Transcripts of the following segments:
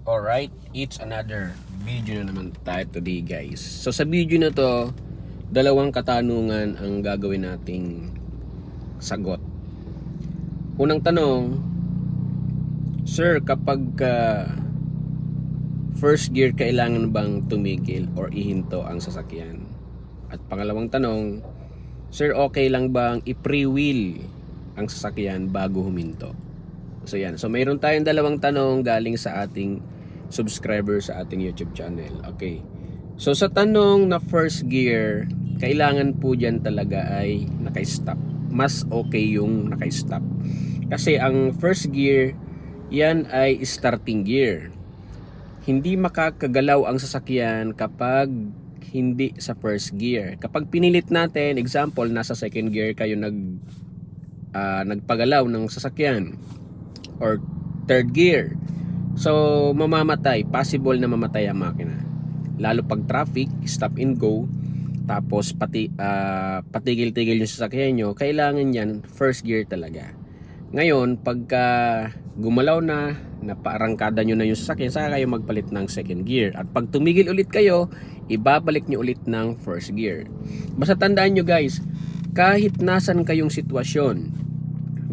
Alright, it's another video na naman tayo today guys. So sa video na to, dalawang katanungan ang gagawin nating sagot. Unang tanong, Sir, kapag first gear, kailangan bang tumigil or ihinto ang sasakyan? At pangalawang tanong, Sir, okay lang bang i-pre-wheel ang sasakyan bago huminto? So yan, so mayroon tayong dalawang tanong galing sa ating subscriber sa ating YouTube channel. Okay. So sa tanong na first gear, kailangan po dyan talaga ay naka-stop. Mas okay yung naka-stop. Kasi ang first gear, yan ay starting gear. Hindi makakagalaw ang sasakyan kapag hindi sa first gear. Kapag pinilit natin, example, nasa second gear kayo nagpagalaw ng sasakyan or third gear, so mamamatay, possible na mamatay ang makina, lalo pag traffic, stop and go, tapos patigil-tigil yung sasakyan nyo. Kailangan yan first gear talaga. Ngayon pagka gumalaw na, napaarangkada nyo na yung sasakyan, saka kayo magpalit ng second gear, at pag tumigil ulit kayo, ibabalik nyo ulit ng first gear. Basta tandaan nyo guys, kahit nasan kayong sitwasyon,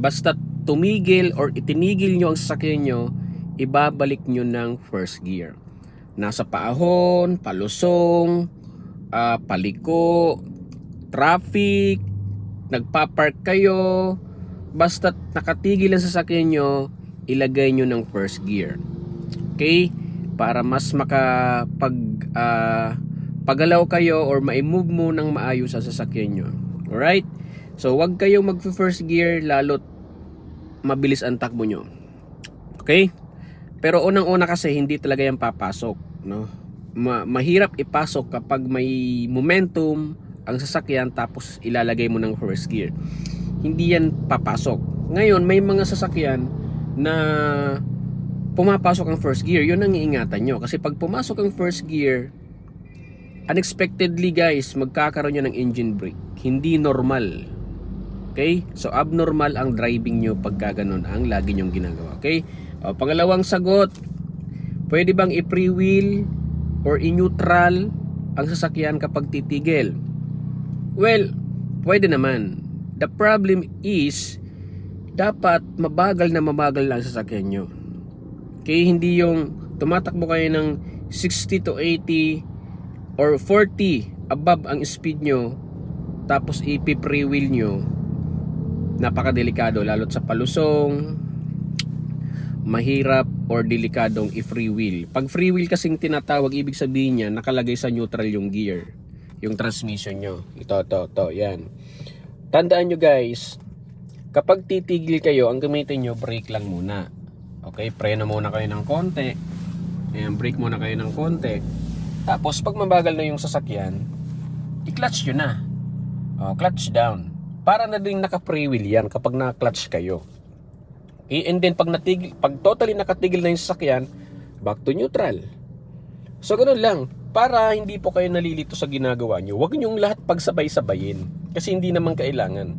basta tumigil or itinigil nyo ang sasakyan nyo, ibabalik nyo ng first gear. Nasa paahon, palusong, paliko, traffic, nagpapark kayo, basta nakatigil ang sasakyan nyo, ilagay nyo ng first gear. Okay? Para mas pagalaw kayo or ma-move mo ng maayos ang sasakyan nyo. Alright? So wag kayong mag-first gear lalo't mabilis ang takbo nyo. Okay? Pero unang-una kasi hindi talaga yan papasok, no? Mahirap ipasok kapag may momentum ang sasakyan tapos ilalagay mo ng first gear. Hindi yan papasok. Ngayon, may mga sasakyan na pumapasok ang first gear. Yun ang iingatan nyo. Kasi pag pumasok ang first gear, unexpectedly guys, magkakaroon nyo ng engine brake. Hindi normal. Okay? So abnormal ang driving nyo pagka ganun ang lagi nyong ginagawa. Okay? O, pangalawang sagot, pwede bang i-pre-wheel or i-neutral ang sasakyan kapag titigil? Well, pwede naman. The problem is, dapat mabagal lang sasakyan nyo. Okay? Hindi yung tumatakbo kayo ng 60 to 80 or 40 above ang speed nyo, tapos i-pre-wheel nyo. Napakadelikado, lalo't sa palusong, mahirap or delikadong i-free wheel. Pag free wheel kasing tinatawag, ibig sabihin niya nakalagay sa neutral yung gear, yung transmission nyo. Ito, yan. Tandaan nyo guys, kapag titigil kayo, ang gamitin nyo, brake lang muna. Okay, preno muna kayo ng konti. Ayan, brake muna kayo ng konti. Tapos pag mabagal na yung sasakyan, i-clutch nyo na. Clutch down. Para na din naka-pre-wheel yan kapag na-clutch kayo. And then pag totally nakatigil na yung sasakyan, back to neutral. So ganoon lang. Para hindi po kayo nalilito sa ginagawa nyo, huwag nyong lahat pagsabay-sabayin. Kasi hindi naman kailangan.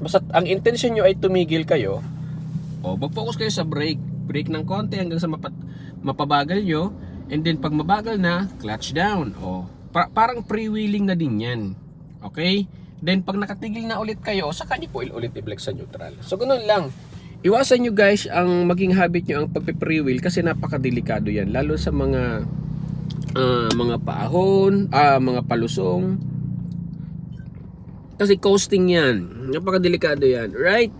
Basta ang intention nyo ay tumigil kayo, mag-focus kayo sa brake. Brake ng konti hanggang sa mapabagal nyo. And then pag mabagal na, clutch down. Parang pre-wheeling na din yan. Okay? Then pag nakatigil na ulit kayo, saka nyo po ulit i-flex sa neutral. So ganoon lang. Iwasan nyo guys ang maging habit nyo ang pagpe-pre-wheel kasi napakadelikado yan. Lalo sa mga paahon, mga palusong. Kasi coasting yan. Napakadelikado yan. Right?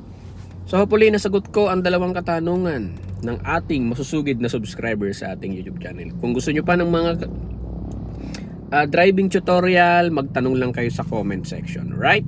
So hopefully nasagot ko ang dalawang katanungan ng ating masusugid na subscriber sa ating YouTube channel. Kung gusto nyo pa ng mga driving tutorial, magtanong lang kayo sa comment section. Right?